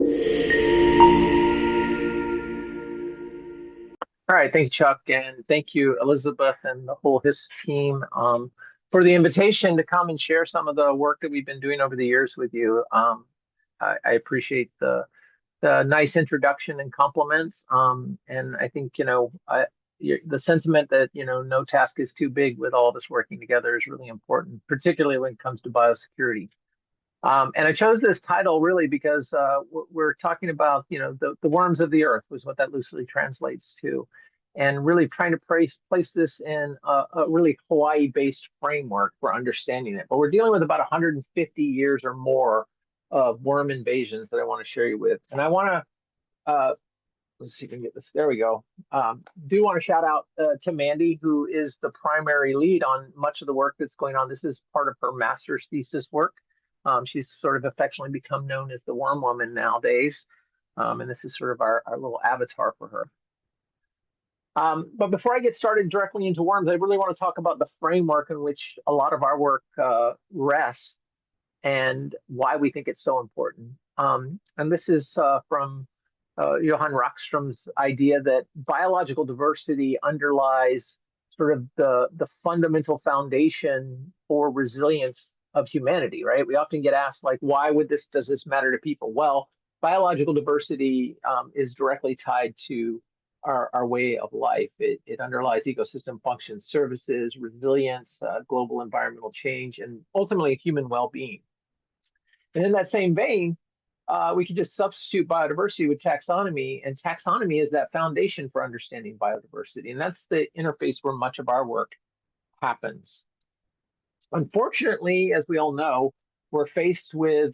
All right, thank you, Chuck, and thank you, Elizabeth, and the whole HIS team for the invitation to come and share some of the work that we've been doing over the years with you. I appreciate the nice introduction and compliments, and I think the sentiment that no task is too big with all of us working together is really important, particularly when it comes to biosecurity. And I chose this title really because we're talking about, the worms of the earth was what that loosely translates to, and really trying to place this in a really Hawaii-based framework for understanding it. But we're dealing with about 150 years or more of worm invasions that I want to share you with. And I want to, let's see if we can get this, there we go. Do want to shout out to Mandy, who is the primary lead on much of the work that's going on. This is part of her master's thesis work. She's sort of affectionately become known as the Worm Woman nowadays. And this is sort of our little avatar for her. But before I get started directly into worms, I really want to talk about the framework in which a lot of our work rests and why we think it's so important. And this is from Johan Rockström's idea that biological diversity underlies sort of the fundamental foundation for resilience of humanity, right? We often get asked, like, why does this matter to people? Well, biological diversity is directly tied to our way of life. It underlies ecosystem functions, services, resilience, global environmental change, and ultimately human well-being. And in that same vein, we could just substitute biodiversity with taxonomy, and taxonomy is that foundation for understanding biodiversity. And that's the interface where much of our work happens. Unfortunately, as we all know, we're faced with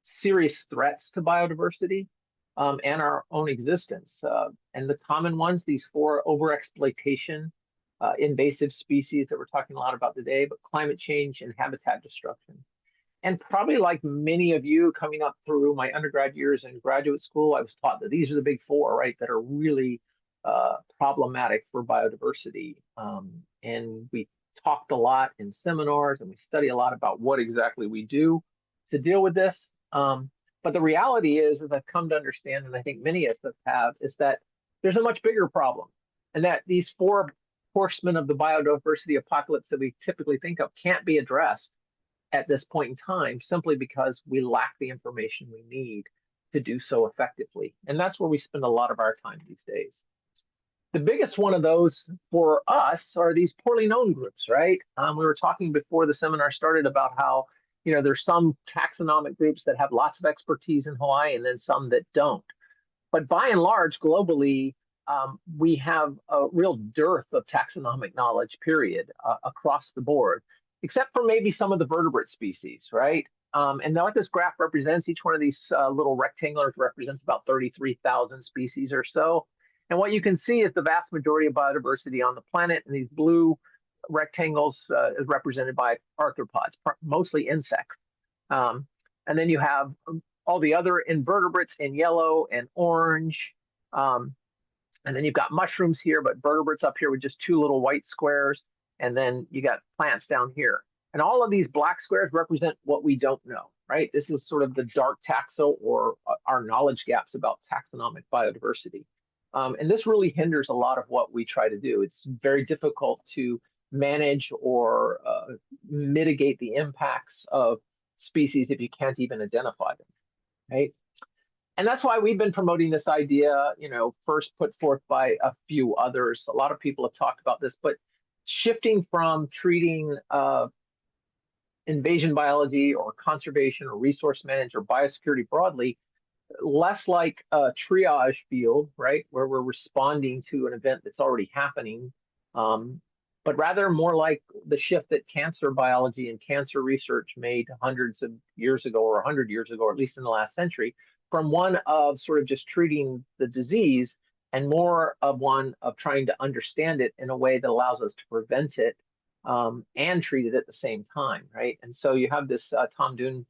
serious threats to biodiversity and our own existence. And the common ones, these four: overexploitation, invasive species that we're talking a lot about today, but climate change and habitat destruction. And probably like many of you coming up through my undergrad years in graduate school, I was taught that these are the big four, right, that are really problematic for biodiversity. And we talked a lot in seminars and we study a lot about what exactly we do to deal with this. But the reality is, as I've come to understand, and I think many of us have, is that there's a much bigger problem, and that these four horsemen of the biodiversity apocalypse that we typically think of can't be addressed at this point in time simply because we lack the information we need to do so effectively. And that's where we spend a lot of our time these days. The biggest one of those for us are these poorly known groups, right? We were talking before the seminar started about how, there's some taxonomic groups that have lots of expertise in Hawaii and then some that don't. But by and large, globally, we have a real dearth of taxonomic knowledge, period, across the board, except for maybe some of the vertebrate species, right? And what this graph represents, each one of these little rectangulars represents about 33,000 species or so. And what you can see is the vast majority of biodiversity on the planet, and these blue rectangles is represented by arthropods, mostly insects. And then you have all the other invertebrates in yellow and orange. And then you've got mushrooms here, but vertebrates up here with just two little white squares. And then you got plants down here. And all of these black squares represent what we don't know, right? This is sort of the dark taxo, or our knowledge gaps about taxonomic biodiversity. And this really hinders a lot of what we try to do. It's very difficult to manage or mitigate the impacts of species if you can't even identify them, right? And that's why we've been promoting this idea, first put forth by a few others. A lot of people have talked about this, but shifting from treating invasion biology or conservation or resource management or biosecurity broadly, less like a triage field, right, where we're responding to an event that's already happening, but rather more like the shift that cancer biology and cancer research made hundreds of years ago, or 100 years ago, or at least in the last century, from one of sort of just treating the disease and more of one of trying to understand it in a way that allows us to prevent it and treat it at the same time, right? And so you have this Tom Doon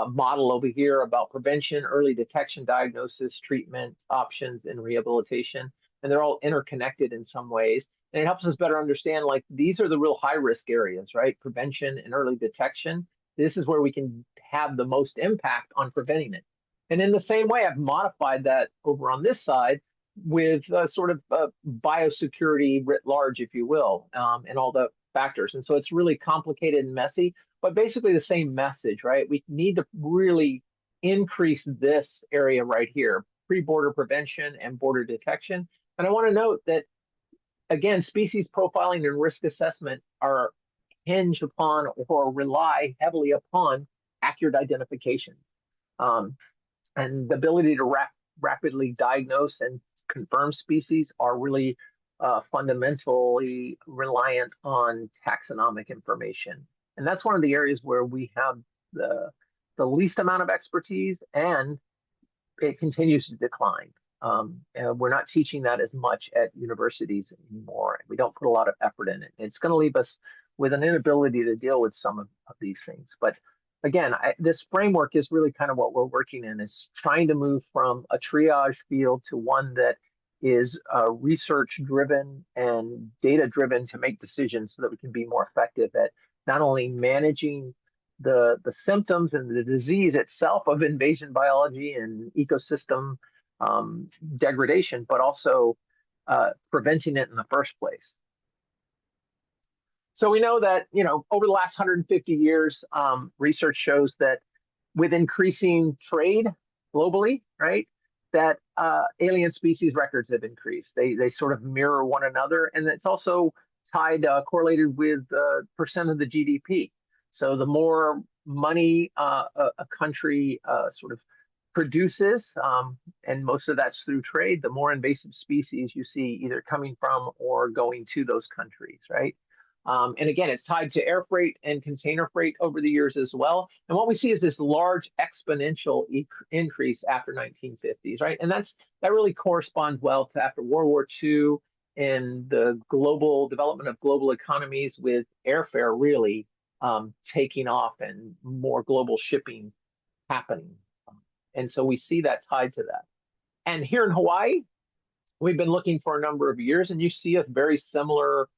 model over here about prevention, early detection, diagnosis, treatment options, and rehabilitation. And they're all interconnected in some ways. And it helps us better understand, like, these are the real high risk areas, right? Prevention and early detection. This is where we can have the most impact on preventing it. And in the same way, I've modified that over on this side with sort of biosecurity writ large, if you will, and all the factors. And so it's really complicated and messy, but basically the same message, right? We need to really increase this area right here, pre-border prevention and border detection. And I want to note that, again, species profiling and risk assessment are hinge upon or rely heavily upon accurate identification. And the ability to rapidly diagnose and confirm species are really fundamentally reliant on taxonomic information. And that's one of the areas where we have the least amount of expertise, and it continues to decline. And we're not teaching that as much at universities anymore. We don't put a lot of effort in it. It's going to leave us with an inability to deal with some of these things. But again, this framework is really kind of what we're working in, is trying to move from a triage field to one that is research driven and data driven to make decisions so that we can be more effective at not only managing the symptoms and the disease itself of invasion biology and ecosystem degradation, but also preventing it in the first place. So we know that, over the last 150 years, research shows that with increasing trade globally, right, that alien species records have increased. They sort of mirror one another, and it's also correlated with percent of the GDP. So the more money a country sort of produces, and most of that's through trade, the more invasive species you see either coming from or going to those countries, right? And again, it's tied to air freight and container freight over the years as well. And what we see is this large exponential increase after 1950s, right? And that really corresponds well to after World War II and the global development of global economies, with airfare really taking off and more global shipping happening. And so we see that tied to that. And here in Hawaii, we've been looking for a number of years, and you see a very similar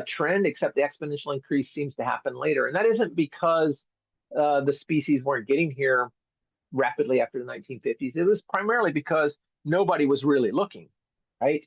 trend, except the exponential increase seems to happen later. And that isn't because the species weren't getting here rapidly after the 1950s. It was primarily because nobody was really looking, right?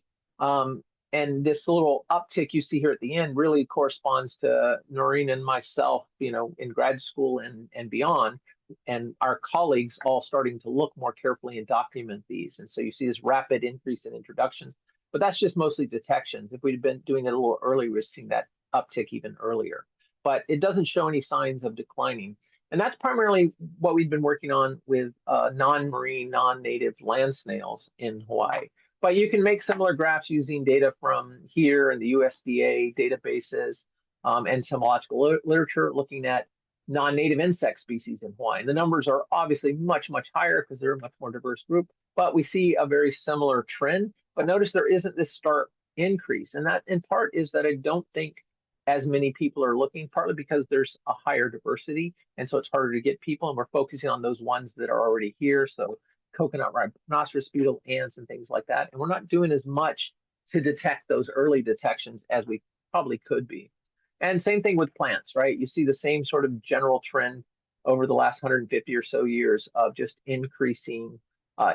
And this little uptick you see here at the end really corresponds to Norine and myself, in grad school and beyond, and our colleagues all starting to look more carefully and document these. And so you see this rapid increase in introductions, but that's just mostly detections. If we'd been doing it a little earlier, we're seeing that uptick even earlier. But it doesn't show any signs of declining. And that's primarily what we've been working on with non-marine, non-native land snails in Hawaii. But you can make similar graphs using data from here and the USDA databases and entomological literature looking at non-native insect species in Hawaii. And the numbers are obviously much, much higher because they're a much more diverse group, but we see a very similar trend. But notice there isn't this stark increase. And that in part is that I don't think as many people are looking, partly because there's a higher diversity. And so it's harder to get people, and we're focusing on those ones that are already here. So coconut rhinoceros beetle, ants, and things like that. And we're not doing as much to detect those early detections as we probably could be. And same thing with plants, right? You see the same sort of general trend over the last 150 or so years of just increasing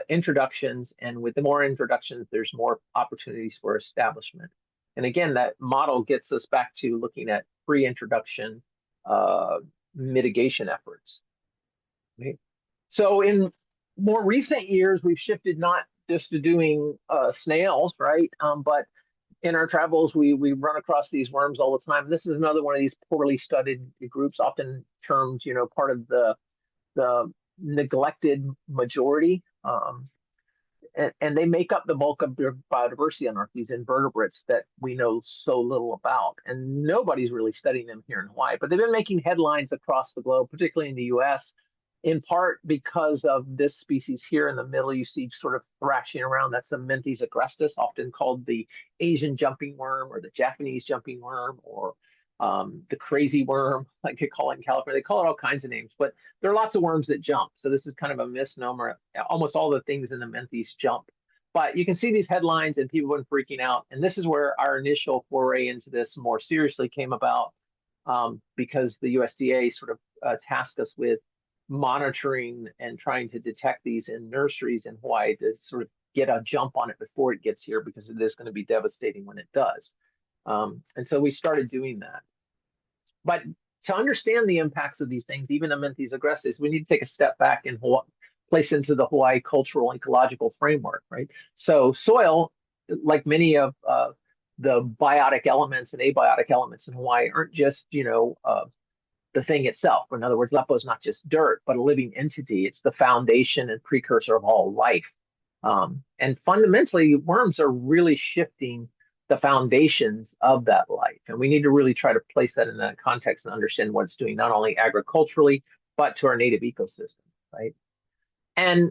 introductions. And with the more introductions, there's more opportunities for establishment. And again, that model gets us back to looking at pre-introduction mitigation efforts. Right? So in more recent years, we've shifted not just to doing snails, right? But in our travels, we run across these worms all the time. This is another one of these poorly studied groups, often termed, part of the neglected majority. And they make up the bulk of biodiversity on Earth, these invertebrates that we know so little about. And nobody's really studying them here in Hawaii, but they've been making headlines across the globe, particularly in the US, in part because of this species here in the middle you see sort of thrashing around. That's the Menthes agrestis, often called the Asian jumping worm or the Japanese jumping worm or the crazy worm, like they call it in California. They call it all kinds of names, but there are lots of worms that jump. So this is kind of a misnomer. Almost all the things in the Menthes jump. But you can see these headlines and people have been freaking out. And this is where our initial foray into this more seriously came about because the USDA sort of tasked us with monitoring and trying to detect these in nurseries in Hawaii to sort of get a jump on it before it gets here, because it is going to be devastating when it does. And so we started doing that. But to understand the impacts of these things, even Amynthys aggressives, we need to take a step back and place into the Hawaii cultural ecological framework, right? So soil, like many of the biotic elements and abiotic elements in Hawaii, aren't just, the thing itself. In other words, Lepo is not just dirt, but a living entity. It's the foundation and precursor of all life. And fundamentally, worms are really shifting the foundations of that life. And we need to really try to place that in that context and understand what it's doing, not only agriculturally, but to our native ecosystem, right? And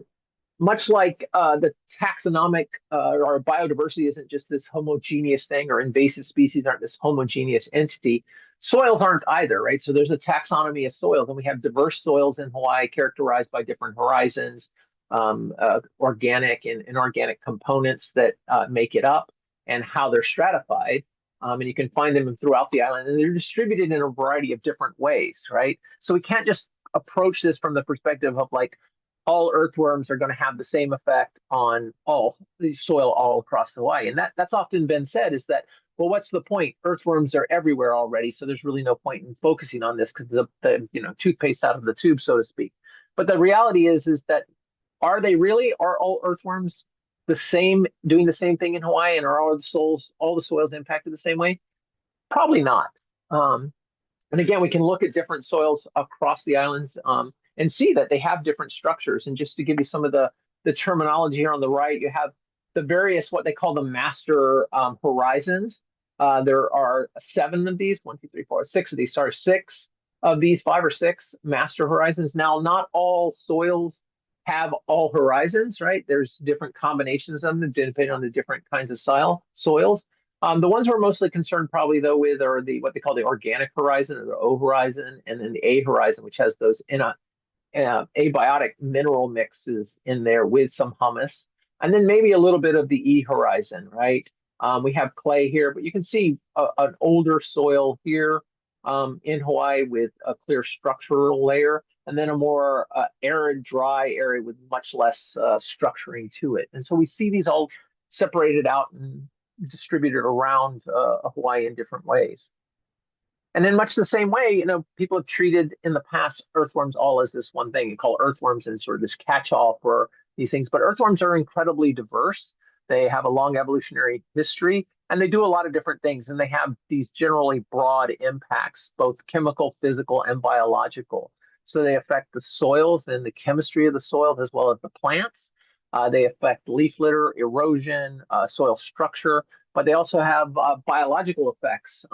much like the taxonomic or biodiversity isn't just this homogeneous thing, or invasive species aren't this homogeneous entity, soils aren't either, right? So there's a taxonomy of soils, and we have diverse soils in Hawaii characterized by different horizons, organic and inorganic components that make it up, and how they're stratified. And you can find them throughout the island, and they're distributed in a variety of different ways, right? So we can't just approach this from the perspective of like, all earthworms are going to have the same effect on all the soil all across Hawaii. And that's often been said, is that, well, what's the point? Earthworms are everywhere already, so there's really no point in focusing on this, because the toothpaste out of the tube, so to speak. But the reality is that are they really? Are all earthworms the same, doing the same thing in Hawaii, and are all the soils impacted the same way? Probably not. And again, we can look at different soils across the islands and see that they have different structures. And just to give you some of the terminology here on the right, you have the various, what they call the master horizons. There are 7 of these, 1, 2, 3, 4, 6 of these, sorry, 6 of these, 5 or 6 master horizons. Now, not all soils have all horizons, right? There's different combinations of them depending on the different kinds of soils. The ones we're mostly concerned probably though with are what they call the organic horizon, or the O horizon, and then the A horizon, which has those abiotic mineral mixes in there with some humus, and then maybe a little bit of the E horizon, right? We have clay here, but you can see an older soil here in Hawaii with a clear structural layer, and then a more arid, dry area with much less structuring to it. And so we see these all separated out and distributed around Hawaii in different ways. And in much the same way, people have treated in the past earthworms all as this one thing. You call earthworms and sort of this catch-all for these things. But earthworms are incredibly diverse. They have a long evolutionary history, and they do a lot of different things. And they have these generally broad impacts, both chemical, physical, and biological. So they affect the soils and the chemistry of the soil, as well as the plants. They affect leaf litter, erosion, soil structure, but they also have biological effects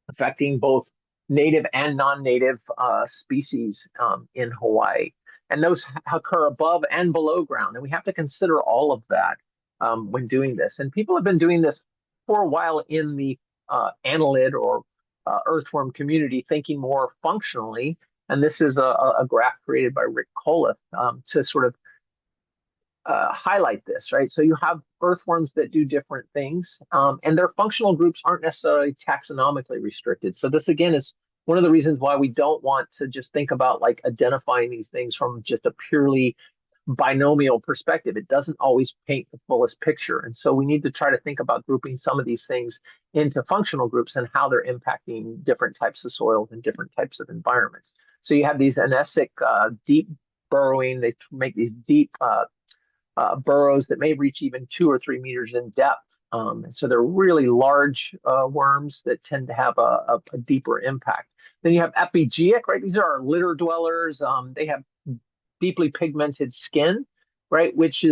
affecting both native and non-native species in Hawaii. And those occur above and below ground. And we have to consider all of that when doing this. And people have been doing this for a while in the annelid or earthworm community, thinking more functionally. And this is a graph created by Rick Kenneth to sort of highlight this, right? So you have earthworms that do different things, and their functional groups aren't necessarily taxonomically restricted. So this, again, is one of the reasons why we don't want to just think about like identifying these things from just a purely binomial perspective. It doesn't always paint the fullest picture. And so we need to try to think about grouping some of these things into functional groups and how they're impacting different types of soils and different types of environments. So you have these anesic deep burrowing. They make these deep burrows that may reach even 2 or 3 meters in depth. And so they're really large worms that tend to have a deeper impact. Then you have epigeic, right? These are our litter dwellers. They have deeply pigmented skin, right? Which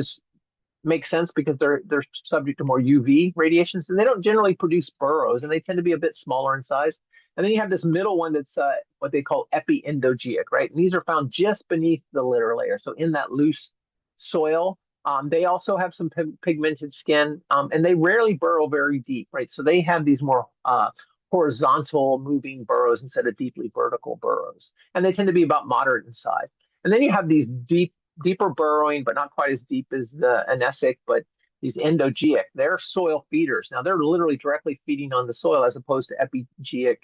makes sense because they're subject to more UV radiations, and they don't generally produce burrows, and they tend to be a bit smaller in size. And then you have this middle one that's what they call epiendogeic, right? And these are found just beneath the litter layer, so in that loose soil. They also have some pigmented skin, and they rarely burrow very deep, right? So they have these more horizontal moving burrows instead of deeply vertical burrows. And they tend to be about moderate in size. And then you have these deeper burrowing, but not quite as deep as the anesic, but these endogeic. They're soil feeders. Now, they're literally directly feeding on the soil as opposed to epigeic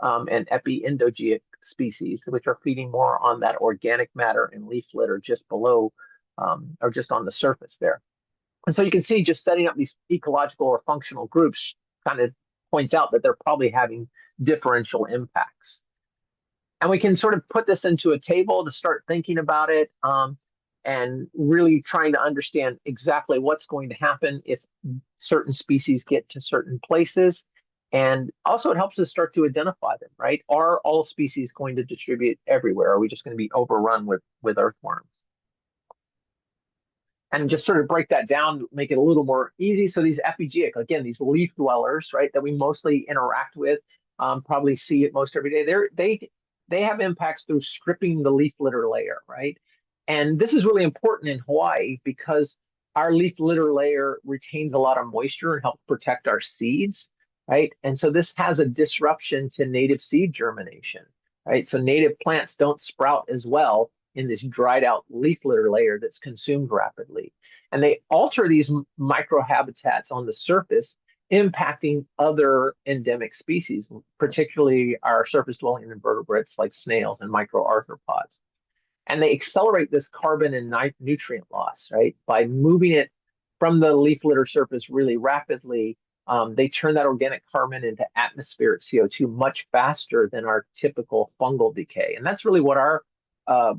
and epiendogeic species, which are feeding more on that organic matter and leaf litter just below or just on the surface there. And so you can see just setting up these ecological or functional groups kind of points out that they're probably having differential impacts. And we can sort of put this into a table to start thinking about it and really trying to understand exactly what's going to happen if certain species get to certain places. And also it helps us start to identify them, right? Are all species going to distribute everywhere? Are we just going to be overrun with earthworms? And just sort of break that down, make it a little more easy. So these epigeic, again, these leaf dwellers, right, that we mostly interact with, probably see it most every day. They have impacts through stripping the leaf litter layer, right? And this is really important in Hawaii because our leaf litter layer retains a lot of moisture and helps protect our seeds, right? And so this has a disruption to native seed germination, right? So native plants don't sprout as well in this dried out leaf litter layer that's consumed rapidly. And they alter these microhabitats on the surface, impacting other endemic species, particularly our surface dwelling invertebrates like snails and microarthropods. And they accelerate this carbon and nutrient loss, right? By moving it from the leaf litter surface really rapidly, they turn that organic carbon into atmospheric CO2 much faster than our typical fungal decay. And that's really what our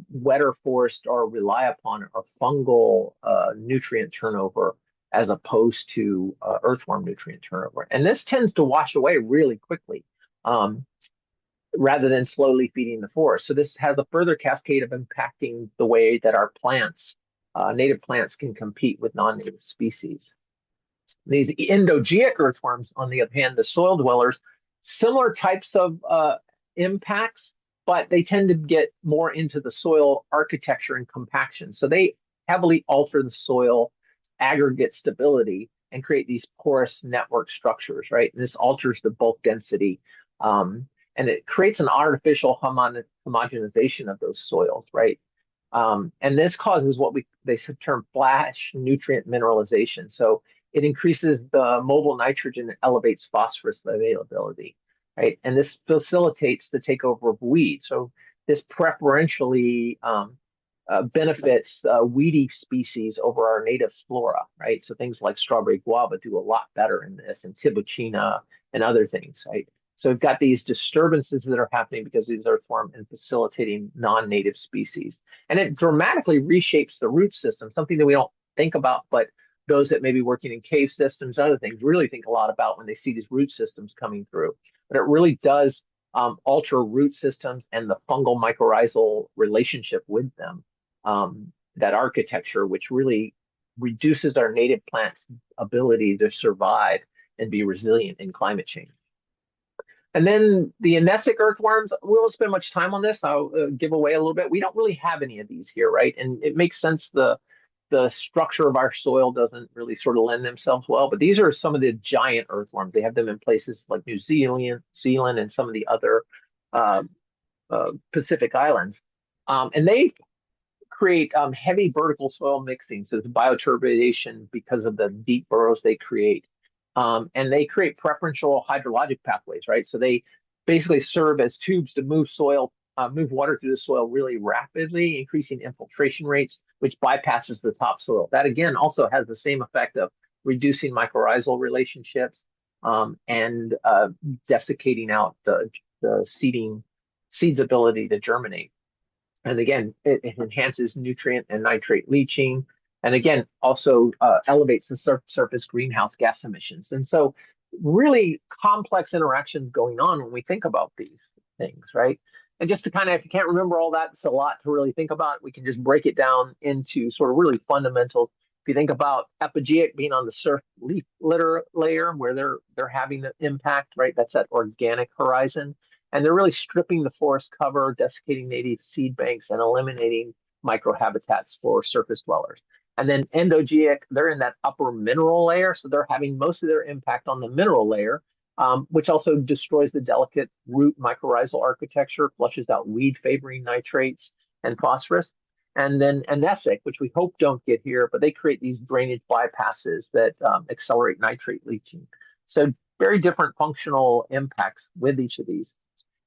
wetter forests are rely upon, are fungal nutrient turnover as opposed to earthworm nutrient turnover. And this tends to wash away really quickly rather than slowly feeding the forest. So this has a further cascade of impacting the way that our plants, native plants, can compete with non-native species. These endogeic earthworms, on the other hand, the soil dwellers, similar types of impacts, but they tend to get more into the soil architecture and compaction. So they heavily alter the soil aggregate stability and create these porous network structures, right? And this alters the bulk density, and it creates an artificial homogenization of those soils, right? And this causes what they term flash nutrient mineralization. So it increases the mobile nitrogen and elevates phosphorus availability, right? And this facilitates the takeover of weeds. So this preferentially benefits weedy species over our native flora, right? So things like strawberry guava do a lot better in this, and tibuchina and other things, right? So we've got these disturbances that are happening because of these earthworm and facilitating non-native species. And it dramatically reshapes the root system, something that we don't think about, but those that may be working in cave systems, other things, really think a lot about when they see these root systems coming through. But it really does alter root systems and the fungal mycorrhizal relationship with them, that architecture, which really reduces our native plants' ability to survive and be resilient in climate change. And then the anesic earthworms, we won't spend much time on this. I'll give away a little bit. We don't really have any of these here, right? And it makes sense the structure of our soil doesn't really sort of lend themselves well. But these are some of the giant earthworms. They have them in places like New Zealand, and some of the other Pacific islands. And they create heavy vertical soil mixing. So it's bioturbidation because of the deep burrows they create. And they create preferential hydrologic pathways, right? So they basically serve as tubes to move water through the soil really rapidly, increasing infiltration rates, which bypasses the topsoil. That again also has the same effect of reducing mycorrhizal relationships and desiccating out the seed's ability to germinate. And again, it enhances nutrient and nitrate leaching. And again, also elevates the surface greenhouse gas emissions. And so really complex interactions going on when we think about these things, right? And just to kind of, if you can't remember all that, it's a lot to really think about. We can just break it down into sort of really fundamentals. If you think about epigeic being on the surf leaf litter layer where they're having the impact, right? That's that organic horizon. And they're really stripping the forest cover, desiccating native seed banks, and eliminating microhabitats for surface dwellers. And then endogeic, they're in that upper mineral layer. So they're having most of their impact on the mineral layer, which also destroys the delicate root mycorrhizal architecture, flushes out weed favoring nitrates and phosphorus. And then anesic, which we hope don't get here, but they create these drainage bypasses that accelerate nitrate leaching. So very different functional impacts with each of these.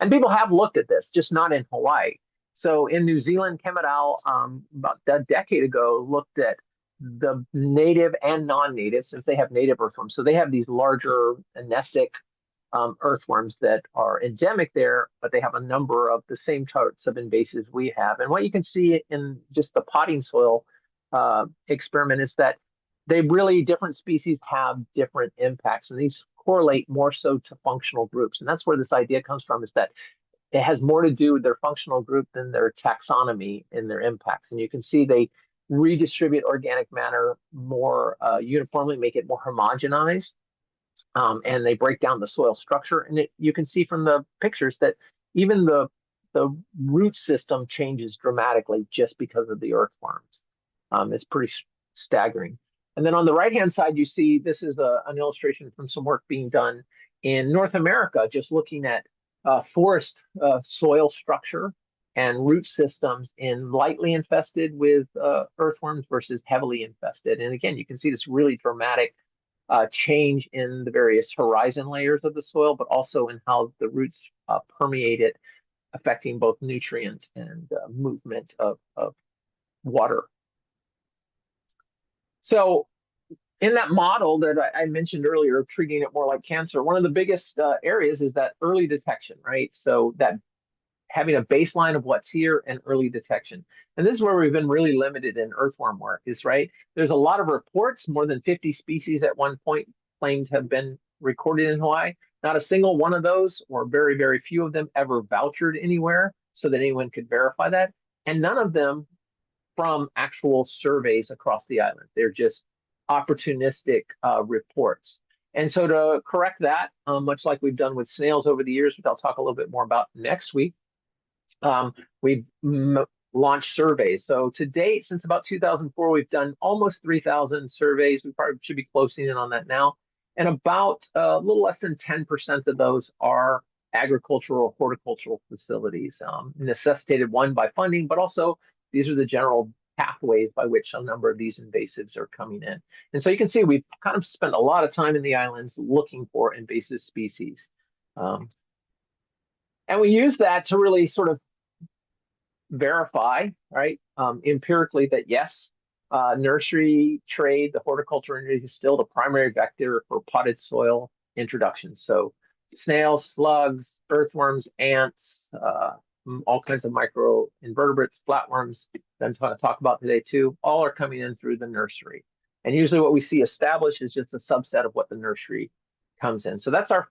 And people have looked at this, just not in Hawaii. So in New Zealand, Kenneth about a decade ago looked at the native and non-native, since they have native earthworms. So they have these larger anesic earthworms that are endemic there, but they have a number of the same types of invasives we have. And what you can see in just the potting soil experiment is that different species have different impacts, and these correlate more so to functional groups. And that's where this idea comes from, is that it has more to do with their functional group than their taxonomy and their impacts. And you can see they redistribute organic matter more uniformly, make it more homogenized, and they break down the soil structure. And you can see from the pictures that even the root system changes dramatically just because of the earthworms. It's pretty staggering. And then on the right-hand side, you see this is an illustration from some work being done in North America, just looking at forest soil structure and root systems in lightly infested with earthworms versus heavily infested. And again, you can see this really dramatic change in the various horizon layers of the soil, but also in how the roots permeate it, affecting both nutrient and movement of water. So in that model that I mentioned earlier, treating it more like cancer, one of the biggest areas is that early detection, right? So that having a baseline of what's here and early detection. And this is where we've been really limited in earthworm work, is right. There's a lot of reports, more than 50 species at one point claimed have been recorded in Hawaii. Not a single one of those, or very, very few of them, ever vouchered anywhere so that anyone could verify that. And none of them from actual surveys across the island. They're just opportunistic reports. And so to correct that, much like we've done with snails over the years, which I'll talk a little bit more about next week, we've launched surveys. So to date, since about 2004, we've done almost 3,000 surveys. We probably should be closing in on that now. And about a little less than 10% of those are agricultural or horticultural facilities, necessitated one by funding, but also these are the general pathways by which a number of these invasives are coming in. And so you can see we've kind of spent a lot of time in the islands looking for invasive species. And we use that to really sort of verify, right, empirically that yes, nursery trade, the horticulture industry is still the primary vector for potted soil introduction. So snails, slugs, earthworms, ants, all kinds of micro invertebrates, flatworms, that I'm going to talk about today too, all are coming in through the nursery. And usually what we see established is just a subset of what the nursery comes in. So that's our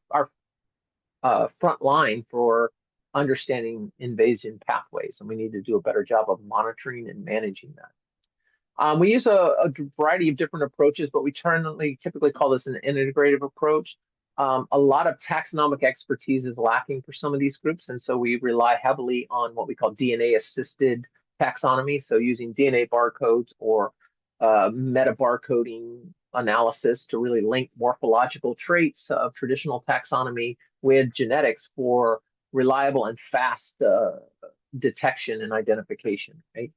front line for understanding invasion pathways, and we need to do a better job of monitoring and managing that. We use a variety of different approaches, but we typically call this an integrative approach. A lot of taxonomic expertise is lacking for some of these groups, and so we rely heavily on what we call DNA-assisted taxonomy, so using DNA barcodes or meta-barcoding analysis to really link morphological traits of traditional taxonomy with genetics for reliable and fast detection and identification, right?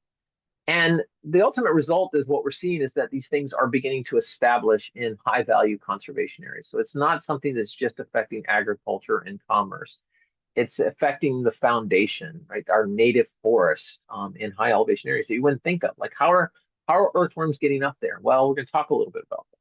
And the ultimate result is what we're seeing is that these things are beginning to establish in high value conservation areas. So it's not something that's just affecting agriculture and commerce. It's affecting the foundation, right? Our native forests in high elevation areas that you wouldn't think of. Like how are earthworms getting up there? Well, we're going to talk a little bit about that.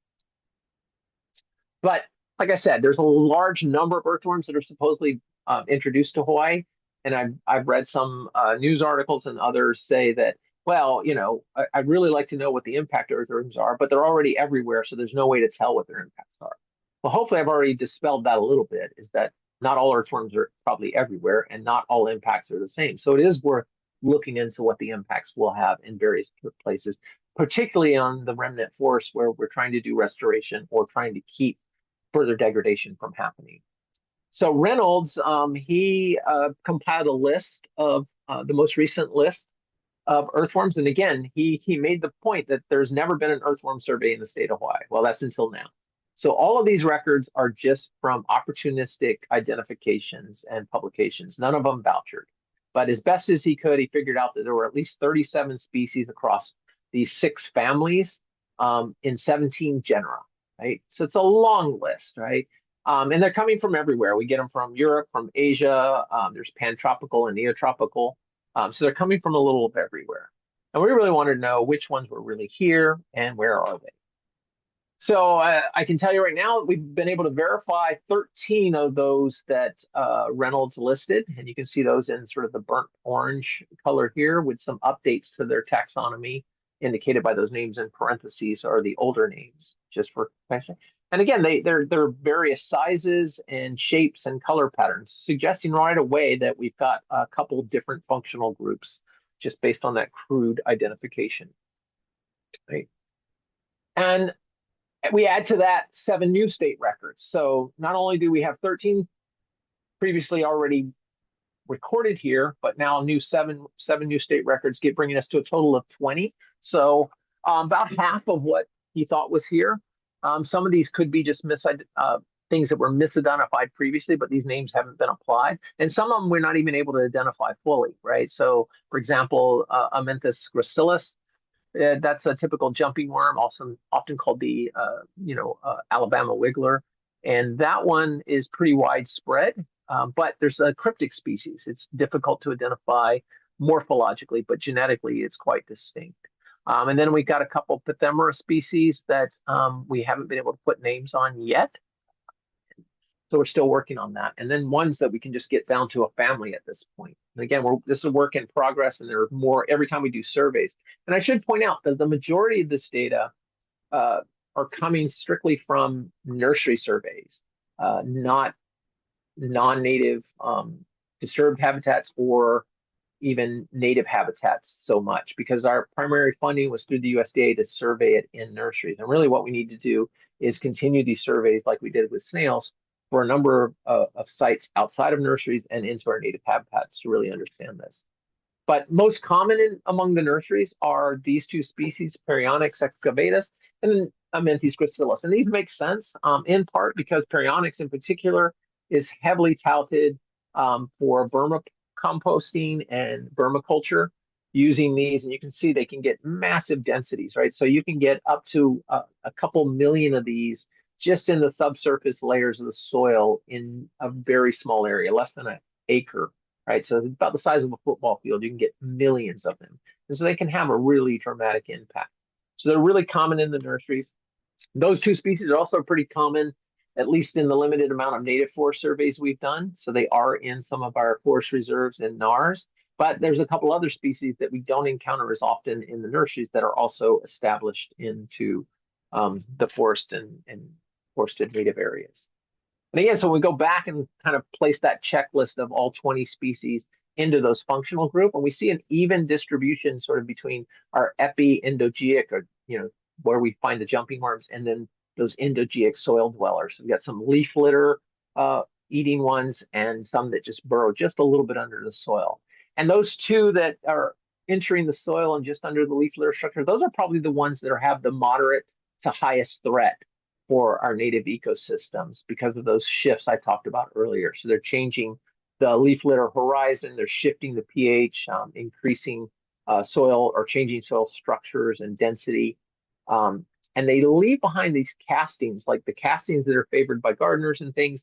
But like I said, there's a large number of earthworms that are supposedly introduced to Hawaii. And I've read some news articles and others say that, well, you know, I'd really like to know what the impact earthworms are, but they're already everywhere, so there's no way to tell what their impacts are. Well, hopefully I've already dispelled that a little bit, is that not all earthworms are probably everywhere and not all impacts are the same. So it is worth looking into what the impacts will have in various places, particularly on the remnant forest where we're trying to do restoration or trying to keep further degradation from happening. So Reynolds, he compiled a list of the most recent list of earthworms. And again, he made the point that there's never been an earthworm survey in the state of Hawaii. Well, that's until now. So all of these records are just from opportunistic identifications and publications, none of them vouchered. But as best as he could, he figured out that there were at least 37 species across these 6 families in 17 genera, right? So it's a long list, right? And they're coming from everywhere. We get them from Europe, from Asia. There's pantropical and neotropical. So they're coming from a little of everywhere. And we really wanted to know which ones were really here and where are they. So I can tell you right now, we've been able to verify 13 of those that Reynolds listed. And you can see those in sort of the burnt orange color here with some updates to their taxonomy indicated by those names in parentheses are the older names, just for question. And again, they're various sizes and shapes and color patterns, suggesting right away that we've got a couple different functional groups just based on that crude identification. Right? And we add to that 7 new state records. So not only do we have 13 previously already recorded here, but now seven new state records bringing us to a total of 20. So about half of what he thought was here. Some of these could be just things that were misidentified previously, but these names haven't been applied. And some of them we're not even able to identify fully, right? So, for example, Amenthus gracilis, that's a typical jumping worm, also often called the Alabama wiggler, and that one is pretty widespread. But there's a cryptic species. It's difficult to identify morphologically, but genetically it's quite distinct. And then we got a couple Pithemera species that we haven't been able to put names on yet. So we're still working on that. And then ones that we can just get down to a family at this point. And again, this is a work in progress, and there are more every time we do surveys. And I should point out that the majority of this data are coming strictly from nursery surveys, not non-native disturbed habitats or even native habitats so much, because our primary funding was through the USDA to survey it in nurseries. And really what we need to do is continue these surveys like we did with snails for a number of sites outside of nurseries and into our native habitats to really understand this. But most common among the nurseries are these 2 species, Perionyx excavatus and Amenthus gracilis. And these make sense in part because Perionyx in particular is heavily touted for vermicomposting and vermiculture using these. And you can see they can get massive densities, right? So you can get up to a couple million of these just in the subsurface layers of the soil in a very small area, less than an acre, right? So about the size of a football field, you can get millions of them. And so they can have a really dramatic impact. So they're really common in the nurseries. Those 2 species are also pretty common, at least in the limited amount of native forest surveys we've done. So they are in some of our forest reserves and NARs. But there's a couple other species that we don't encounter as often in the nurseries that are also established into the forest and forested native areas. And again, so we go back and kind of place that checklist of all 20 species into those functional group, and we see an even distribution sort of between our epi-endogeeic, or where we find the jumping worms, and then those endogeeic soil dwellers. We've got some leaf litter eating ones and some that just burrow just a little bit under the soil. And those 2 that are entering the soil and just under the leaf litter structure, those are probably the ones that have the moderate to highest threat for our native ecosystems because of those shifts I talked about earlier. So they're changing the leaf litter horizon, they're shifting the pH, increasing soil or changing soil structures and density. And they leave behind these castings, like the castings that are favored by gardeners and things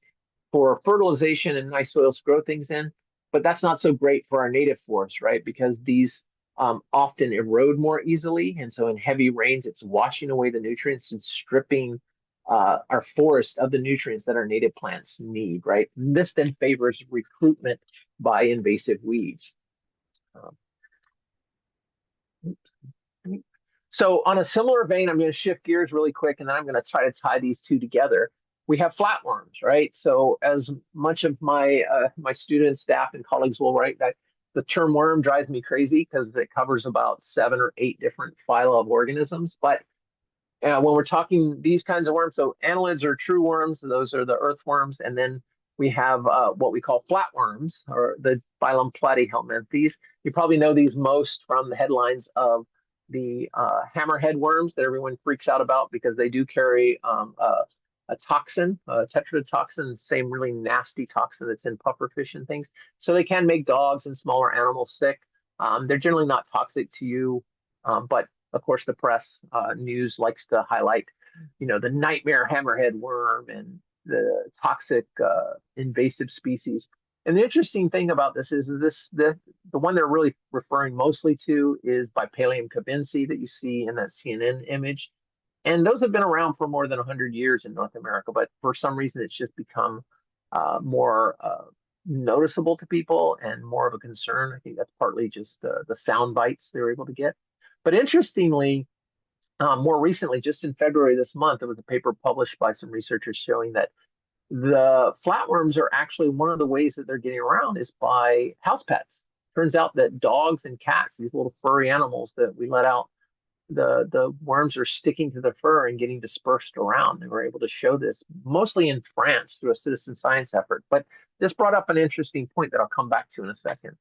for fertilization and nice soils to grow things in. But that's not so great for our native forests, right? Because these often erode more easily. And so in heavy rains, it's washing away the nutrients and stripping our forest of the nutrients that our native plants need, right? And this then favors recruitment by invasive weeds. So on a similar vein, I'm going to shift gears really quick, and then I'm going to try to tie these 2 together. We have flatworms, right? So as much of my my students, staff, and colleagues will write, that the term worm drives me crazy because it covers about 7 or 8 different phyla of organisms. But when we're talking these kinds of worms, so annelids are true worms, and those are the earthworms. And then we have what we call flatworms, or the phylum Platyhelminthes. You probably know these most from the headlines of the hammerhead worms that everyone freaks out about because they do carry a toxin, a tetrodotoxin, the same really nasty toxin that's in pufferfish and things. So they can make dogs and smaller animals sick. They're generally not toxic to you, but of course, the press news likes to highlight, the nightmare hammerhead worm and the toxic invasive species. And the interesting thing about this is the one they're really referring mostly to is Bipalium cabensi that you see in that CNN image. And those have been around for more than 100 years in North America, but for some reason it's just become more noticeable to people and more of a concern. I think that's partly just the sound bites they were able to get. But interestingly, more recently, just in February this month, there was a paper published by some researchers showing that the flatworms are actually one of the ways that they're getting around is by house pets. Turns out that dogs and cats, these little furry animals that we let out, the worms are sticking to the fur and getting dispersed around. They were able to show this mostly in France through a citizen science effort. But this brought up an interesting point that I'll come back to in a second.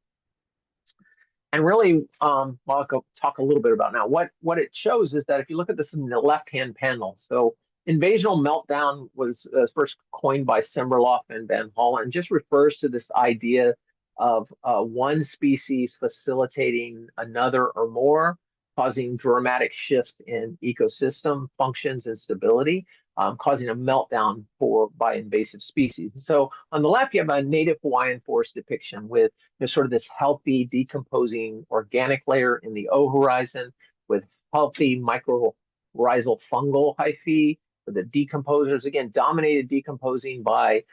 And really, I'll talk a little bit about now. What it shows is that if you look at this in the left-hand panel, so invasional meltdown was first coined by Semberloff and Van Hollen, just refers to this idea of one species facilitating another or more, causing dramatic shifts in ecosystem functions and stability, causing a meltdown by invasive species. So on the left, you have a native Hawaiian forest depiction with sort of this healthy decomposing organic layer in the O horizon with healthy mycorrhizal fungal hyphae, with the decomposers, again, dominated decomposing by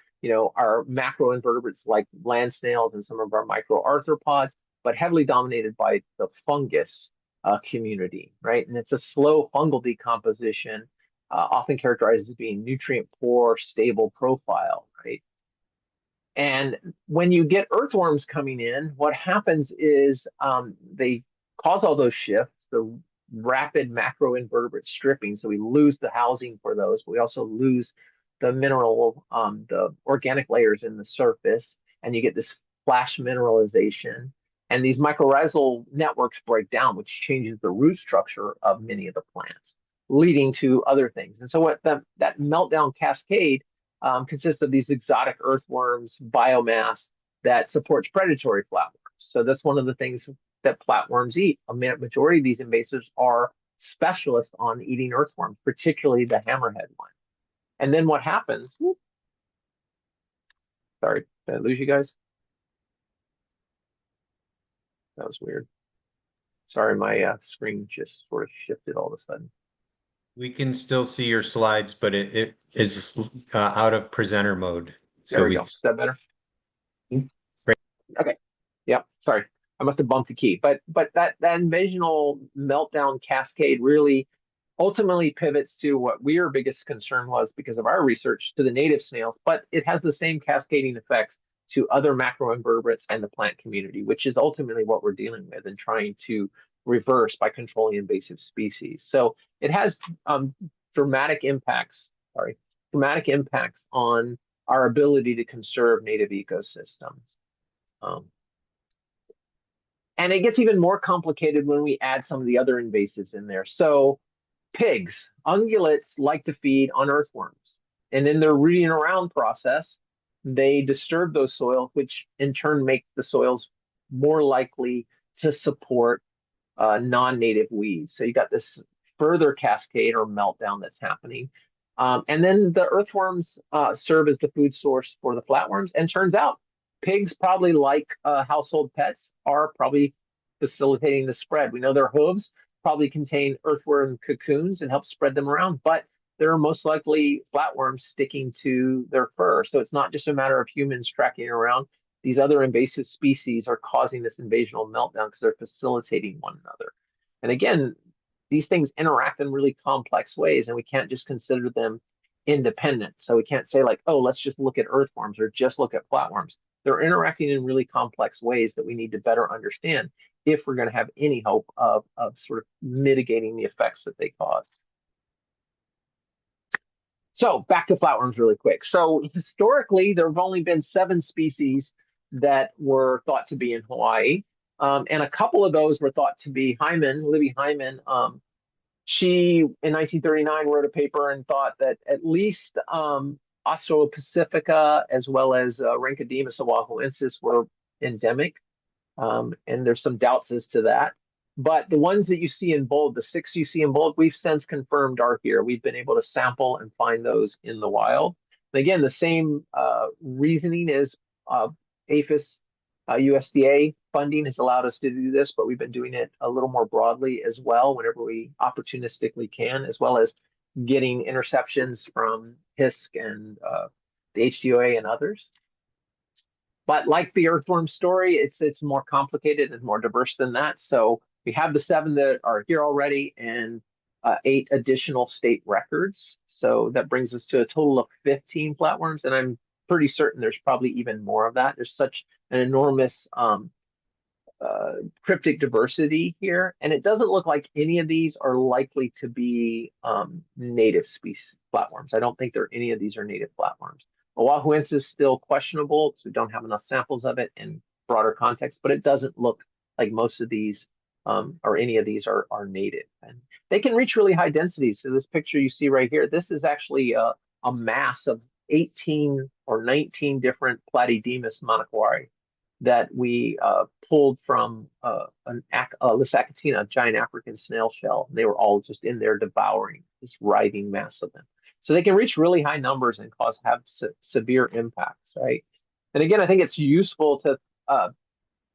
our macroinvertebrates like land snails and some of our microarthropods, but heavily dominated by the fungus community, right? And it's a slow fungal decomposition, often characterized as being nutrient poor, stable profile, right? And when you get earthworms coming in, what happens is they cause all those shifts, the rapid macroinvertebrate stripping. So we lose the housing for those, but we also lose the mineral, the organic layers in the surface, and you get this flash mineralization. And these mycorrhizal networks break down, which changes the root structure of many of the plants, leading to other things. And so what that meltdown cascade consists of these exotic earthworms biomass that supports predatory flatworms. So that's one of the things that flatworms eat. A majority of these invasives are specialists on eating earthworms, particularly the hammerhead one. And then what happens? Sorry, did I lose you guys? That was weird. Sorry, my screen just sort of shifted all of a sudden. We can still see your slides, but it is out of presenter mode. There we go. Is that better? Great. Okay. Yep. Sorry, I must have bumped the key. But that invasional meltdown cascade really ultimately pivots to what our biggest concern was because of our research to the native snails, but it has the same cascading effects to other macroinvertebrates and the plant community, which is ultimately what we're dealing with and trying to reverse by controlling invasive species. So it has dramatic impacts on our ability to conserve native ecosystems. And it gets even more complicated when we add some of the other invasives in there. So pigs, ungulates like to feed on earthworms. And in their rooting around process, they disturb those soils, which in turn make the soils more likely to support non-native weeds. So you got this further cascade or meltdown that's happening. And then the earthworms serve as the food source for the flatworms. And turns out pigs, probably like household pets, are probably facilitating the spread. We know their hooves probably contain earthworm cocoons and help spread them around, but there are most likely flatworms sticking to their fur. So it's not just a matter of humans tracking around. These other invasive species are causing this invasional meltdown because they're facilitating one another. And again, these things interact in really complex ways, and we can't just consider them independent. So we can't say like, oh, let's just look at earthworms or just look at flatworms. They're interacting in really complex ways that we need to better understand if we're going to have any hope of sort of mitigating the effects that they cause. So back to flatworms really quick. So historically, there have only been 7 species that were thought to be in Hawaii. And a couple of those were thought to be Libby Hyman. She, in 1939, wrote a paper and thought that at least Australopacifica as well as Rhynchodemus oahuensis were endemic. And there's some doubts as to that. But the ones that you see in bold, the 6 you see in bold, we've since confirmed are here. We've been able to sample and find those in the wild. And again, the same reasoning is APHIS USDA funding has allowed us to do this, but we've been doing it a little more broadly as well whenever we opportunistically can, as well as getting interceptions from Hayesʻ and the HDOA and others. But like the earthworm story, it's more complicated and more diverse than that. So we have the 7 that are here already and 8 additional state records. So that brings us to a total of 15 flatworms, and I'm pretty certain there's probably even more of that. There's such an enormous cryptic diversity here, and it doesn't look like any of these are likely to be native species flatworms. I don't think any of these are native flatworms. Oahuensis is still questionable, so we don't have enough samples of it in broader context, but it doesn't look like most of these or any of these are native. And they can reach really high densities. So this picture you see right here, this is actually a mass of 18 or 19 different Platydemus monochori that we pulled from Lissacatina, a giant African snail shell. They were all just in there devouring this writhing mass of them. So they can reach really high numbers and have severe impacts, right? And again, I think it's useful to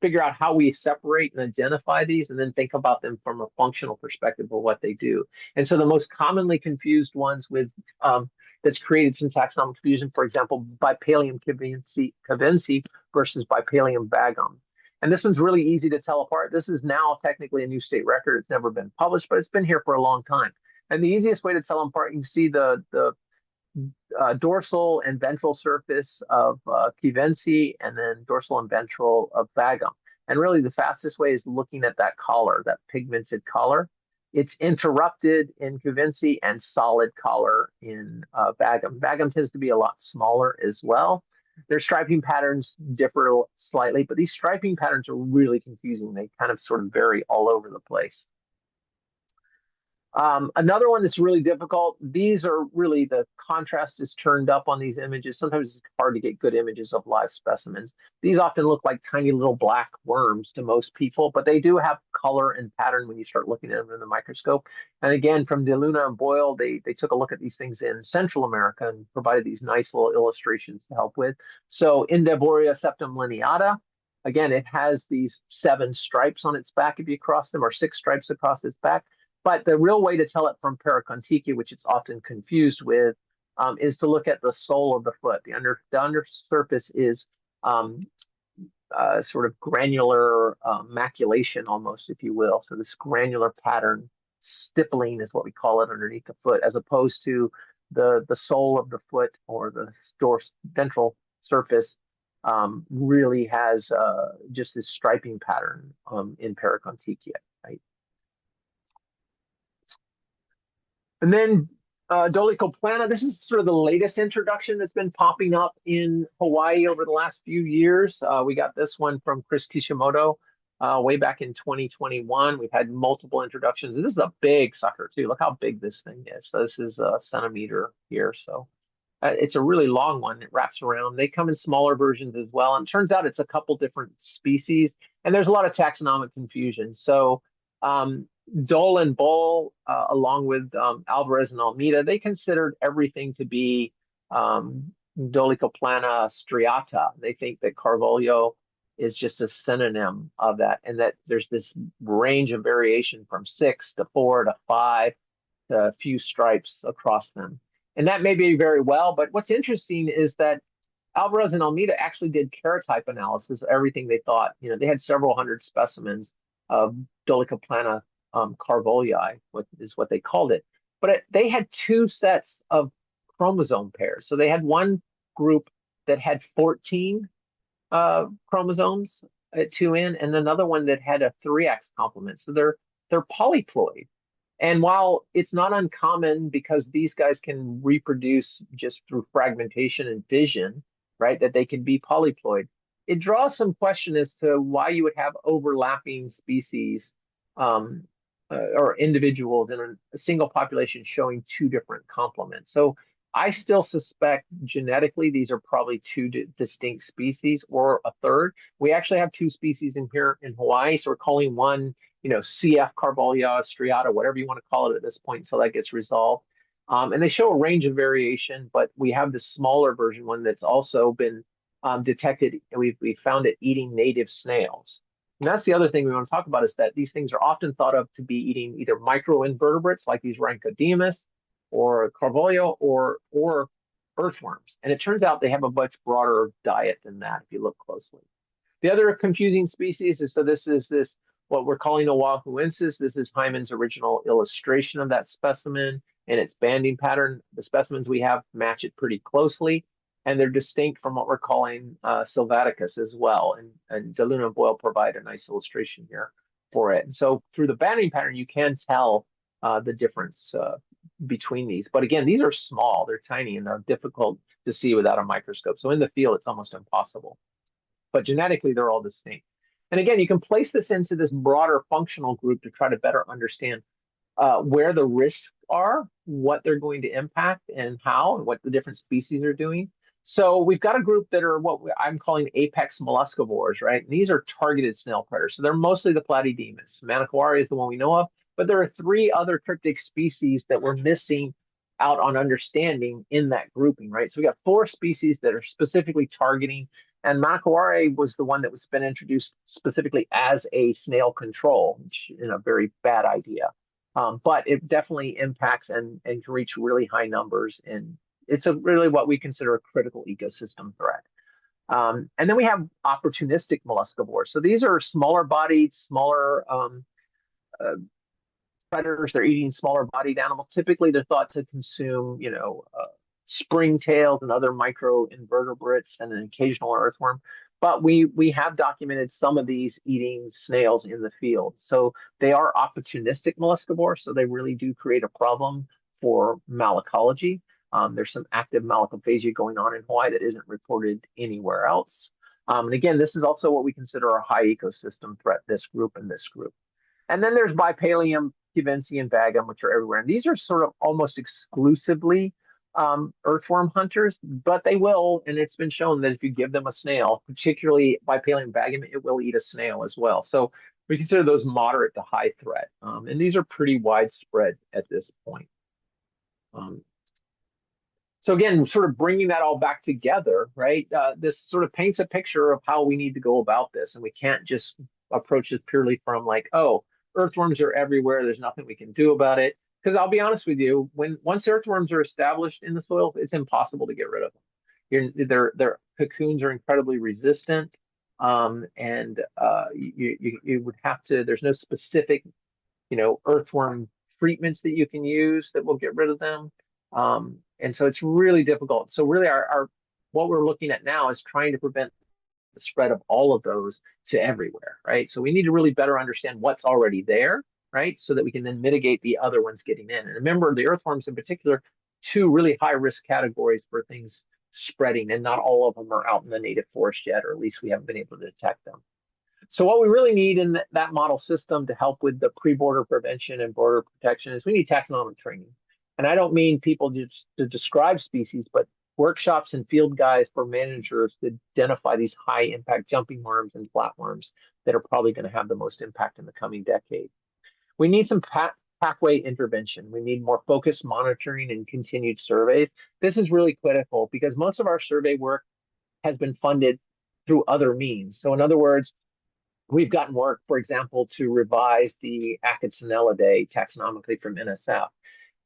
figure out how we separate and identify these and then think about them from a functional perspective of what they do. And so the most commonly confused ones with that's created some taxonomic confusion, for example, Bipalium cavensi versus Bipalium vagum. And this one's really easy to tell apart. This is now technically a new state record. It's never been published, but it's been here for a long time. And the easiest way to tell them apart, you can see the dorsal and ventral surface of cavensi and then dorsal and ventral of vagum. And really the fastest way is looking at that collar, that pigmented collar. It's interrupted in cavensi and solid collar in vagum. Vagum tends to be a lot smaller as well. Their striping patterns differ slightly, but these striping patterns are really confusing. They kind of sort of vary all over the place. Another one that's really difficult, these are really, the contrast is turned up on these images. Sometimes it's hard to get good images of live specimens. These often look like tiny little black worms to most people, but they do have color and pattern when you start looking at them in the microscope. And again, from DeLuna and Boyle, they took a look at these things in Central America and provided these nice little illustrations to help with. So Invertebrate septum lineata, again, it has these 7 stripes on its back if you cross them, or 6 stripes across its back. But the real way to tell it from Paracontichi, which it's often confused with, is to look at the sole of the foot. The under surface is sort of granular maculation almost, if you will. So this granular pattern, stippling is what we call it underneath the foot, as opposed to the sole of the foot or the ventral surface really has just this striping pattern in Paracontichi, right? And then Dolichoplana, this is sort of the latest introduction that's been popping up in Hawaii over the last few years. We got this one from Chris Kishimoto way back in 2021. We've had multiple introductions. This is a big sucker too. Look how big this thing is. So this is a centimeter here. So it's a really long one. It wraps around. They come in smaller versions as well. And it turns out it's a couple different species. And there's a lot of taxonomic confusion. So Dole and Boll, along with Alvarez and Almeida, they considered everything to be Dolichoplana striata. They think that Carvolio is just a synonym of that, and that there's this range of variation from 6 to 4 to 5 to a few stripes across them. And that may be very well, but what's interesting is that Alvarez and Almeida actually did karyotype analysis of everything they thought. You know, they had several hundred specimens of Dolichoplana Carvolii, is what they called it. But they had 2 sets of chromosome pairs. So they had one group that had 14 chromosomes at 2N, and another one that had a 3X complement. So they're polyploid. And while it's not uncommon, because these guys can reproduce just through fragmentation and fission, right, that they can be polyploid, it draws some question as to why you would have overlapping species or individuals in a single population showing 2 different complements. So I still suspect genetically these are probably 2 distinct species, or a third. We actually have 2 species in here in Hawaii, so we're calling one, you know, CF Carvolio striata, whatever you want to call it at this point until that gets resolved. And they show a range of variation, but we have the smaller version one that's also been detected. We found it eating native snails. And that's the other thing we want to talk about is that these things are often thought of to be eating either microinvertebrates like these Rancodemus or Carvolio or earthworms. And it turns out they have a much broader diet than that if you look closely. The other confusing species is, so this is this, what we're calling Oahuensis. This is Hyman's original illustration of that specimen and its banding pattern. The specimens we have match it pretty closely, and they're distinct from what we're calling Sylvaticus as well. And DeLuna and Boyle provide a nice illustration here for it. And so through the banding pattern, you can tell the difference between these. But again, these are small, they're tiny, and they're difficult to see without a microscope. So in the field, it's almost impossible. But genetically, they're all distinct. And again, you can place this into this broader functional group to try to better understand where the risks are, what they're going to impact, and how, and what the different species are doing. So we've got a group that are what I'm calling apex molluscivores, right? And these are targeted snail predators. So they're mostly the Platydemus. Malacology is the one we know of, but there are 3 other cryptic species that we're missing out on understanding in that grouping, right? So we got 4 species that are specifically targeting, and Malacology was the one that was been introduced specifically as a snail control, which is a very bad idea. But it definitely impacts and can reach really high numbers. And it's really what we consider a critical ecosystem threat. And then we have opportunistic molluscivores. So these are smaller bodied, smaller predators. They're eating smaller bodied animals. Typically, they're thought to consume, springtails and other microinvertebrates and an occasional earthworm. But we have documented some of these eating snails in the field. So they are opportunistic molluscivores, so they really do create a problem for malacology. There's some active malacophagia going on in Hawaii that isn't reported anywhere else. And again, this is also what we consider a high ecosystem threat, this group and this group. And then there's Bipalium, Cubensi, and Vagum, which are everywhere. And these are sort of almost exclusively earthworm hunters, but they will, and it's been shown that if you give them a snail, particularly Bipalium vagum, it will eat a snail as well. So we consider those moderate to high threat. And these are pretty widespread at this point. So again, sort of bringing that all back together, right? This sort of paints a picture of how we need to go about this. And we can't just approach it purely from like, oh, earthworms are everywhere, there's nothing we can do about it. Because I'll be honest with you, once earthworms are established in the soil, it's impossible to get rid of them. Their cocoons are incredibly resistant, and you would have to. There's no specific, earthworm treatments that you can use that will get rid of them, and so it's really difficult. So really, our what we're looking at now is trying to prevent the spread of all of those to everywhere, right? So we need to really better understand what's already there, right? So that we can then mitigate the other ones getting in. And remember, the earthworms in particular, 2 really high risk categories for things spreading, and not all of them are out in the native forest yet, or at least we haven't been able to detect them. So what we really need in that model system to help with the pre-border prevention and border protection is we need taxonomic training. And I don't mean people just to describe species, but workshops and field guides for managers to identify these high impact jumping worms and flatworms that are probably going to have the most impact in the coming decade. We need some pathway intervention. We need more focused monitoring and continued surveys. This is really critical because most of our survey work has been funded through other means. So in other words, we've gotten work, for example, to revise the Achatonellidae taxonomically from NSF.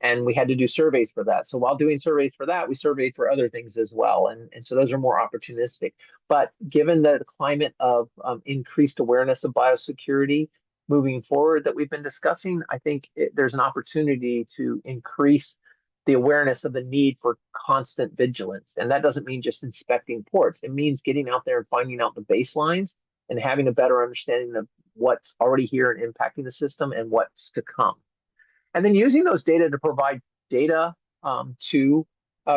And we had to do surveys for that. So while doing surveys for that, we surveyed for other things as well. And so those are more opportunistic. But given the climate of increased awareness of biosecurity moving forward that we've been discussing, I think there's an opportunity to increase the awareness of the need for constant vigilance. And that doesn't mean just inspecting ports. It means getting out there and finding out the baselines and having a better understanding of what's already here and impacting the system and what's to come. And then using those data to provide data to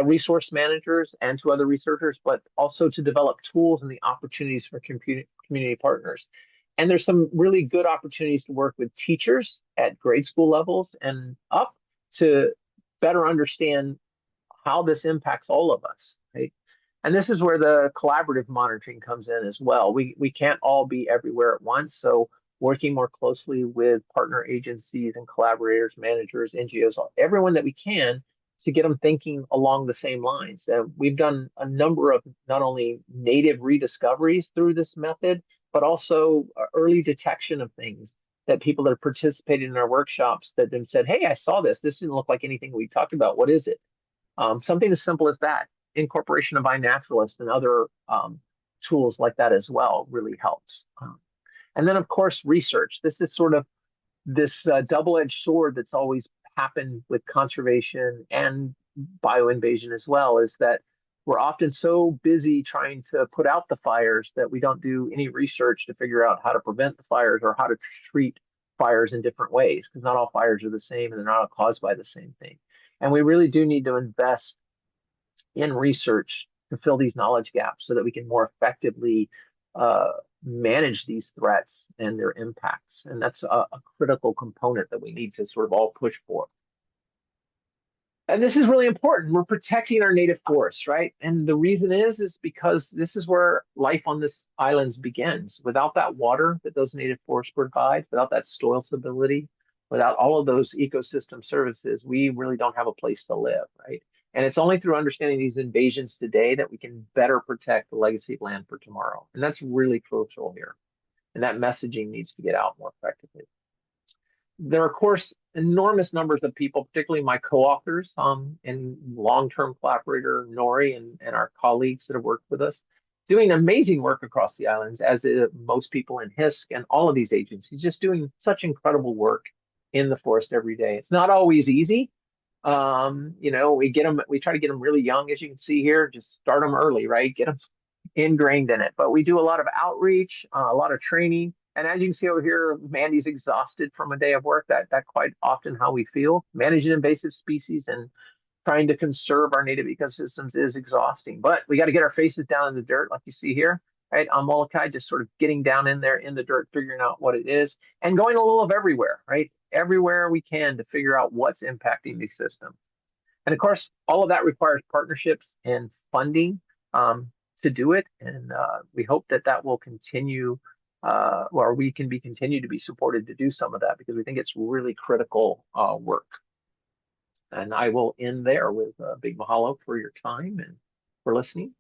resource managers and to other researchers, but also to develop tools and the opportunities for community partners. And there's some really good opportunities to work with teachers at grade school levels and up to better understand how this impacts all of us, right? And this is where the collaborative monitoring comes in as well. We can't all be everywhere at once, so working more closely with partner agencies and collaborators, managers, NGOs, everyone that we can to get them thinking along the same lines. We've done a number of not only native rediscoveries through this method, but also early detection of things that people that have participated in our workshops that then said, hey, I saw this. This didn't look like anything we talked about. What is it? Something as simple as that. Incorporation of iNaturalist and other tools like that as well really helps. And then, of course, research. This is sort of this double-edged sword that's always happened with conservation and bioinvasion as well, is that we're often so busy trying to put out the fires that we don't do any research to figure out how to prevent the fires or how to treat fires in different ways, because not all fires are the same and they're not all caused by the same thing. And we really do need to invest in research to fill these knowledge gaps so that we can more effectively manage these threats and their impacts. And that's a critical component that we need to sort of all push for. And this is really important. We're protecting our native forests, right? And the reason is because this is where life on this islands begins. Without that water that those native forests provide, without that soil stability, without all of those ecosystem services, we really don't have a place to live, right? And it's only through understanding these invasions today that we can better protect the legacy of land for tomorrow. And that's really crucial here. And that messaging needs to get out more effectively. There are, of course, enormous numbers of people, particularly my co-authors and long-term collaborator Norine and our colleagues that have worked with us, doing amazing work across the islands, as most people in Hayesʻ and all of these agencies, just doing such incredible work in the forest every day. It's not always easy. You know, we try to get them really young, as you can see here, just start them early, right? Get them ingrained in it. But we do a lot of outreach, a lot of training. And as you can see over here, Mandy's exhausted from a day of work. That quite often how we feel. Managing invasive species and trying to conserve our native ecosystems is exhausting. But we got to get our faces down in the dirt, like you see here, right? On Molokai, just sort of getting down in there in the dirt, figuring out what it is, and going a little of everywhere, right? Everywhere we can to figure out what's impacting these systems. And of course, all of that requires partnerships and funding to do it. And we hope that that will continue, or we can continue to be supported to do some of that, because we think it's really critical work. And I will end there with a big mahalo for your time and for listening.